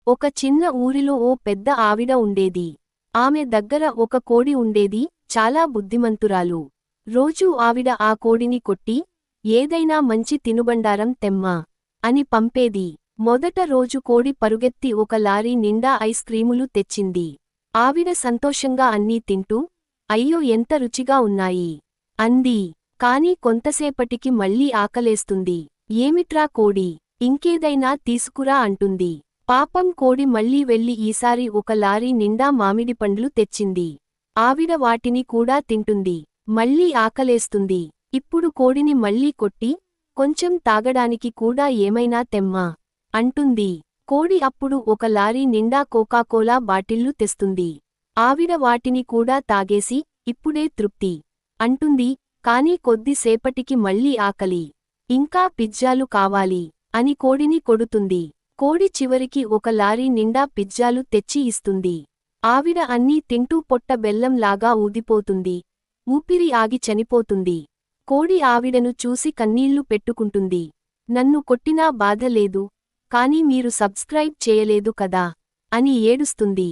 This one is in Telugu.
ఒక చిన్న ఊరిలో ఓ పెద్ద ఆవిడ ఉండేది. ఆమె దగ్గర ఒక కోడి ఉండేది, చాలా బుద్ధిమంతురాలు. రోజూ ఆవిడ ఆ కోడిని కొట్టి, ఏదైనా మంచి తినుబండారం తెమ్మా అని పంపేది. మొదట రోజు కోడి పరుగెత్తి ఒక లారీ నిండా ఐస్ క్రీములు తెచ్చింది. ఆవిడ సంతోషంగా అన్నీ తింటూ, అయ్యో ఎంత రుచిగా ఉన్నాయి అంది. కాని కొంతసేపటికి మళ్ళీ ఆకలేస్తుంది. ఏమిట్రా కోడీ, ఇంకేదైనా తీసుకురా అంటుంది. పాపం కోడి మళ్ళీ వెళ్ళి ఈసారి ఒక లారీ నిండా మామిడి పండ్లు తెచ్చింది. ఆవిడ వాటిని కూడా తింటుంది. మళ్ళీ ఆకలేస్తుంది. ఇప్పుడు కోడిని మళ్ళీ కొట్టి, కొంచెం తాగడానికి కూడా ఏమైనా తెమ్మా అంటుంది. కోడి అప్పుడు ఒక లారీ నిండా కోకాకోలా బాటిళ్లు తెస్తుంది. ఆవిడ వాటిని కూడా తాగేసి, ఇప్పుడే తృప్తి అంటుంది. కాని కొద్దిసేపటికి మళ్ళీ ఆకలి. ఇంకా పిజ్జాలు కావాలి అని కోడిని కొడుతుంది. కోడి చివరికి ఒక లారీ నిండా పిజ్జాలు తెచ్చి ఇస్తుంది. ఆవిడ అన్నీ తింటూ పొట్ట బెల్లంలాగా ఊదిపోతుంది. ఊపిరి ఆగి చనిపోతుంది. కోడి ఆవిడను చూసి కన్నీళ్లు పెట్టుకుంటుంది. నన్ను కొట్టినా బాధ లేదు, కానీ మీరు సబ్స్క్రైబ్ చేయలేదు కదా అని ఏడుస్తుంది.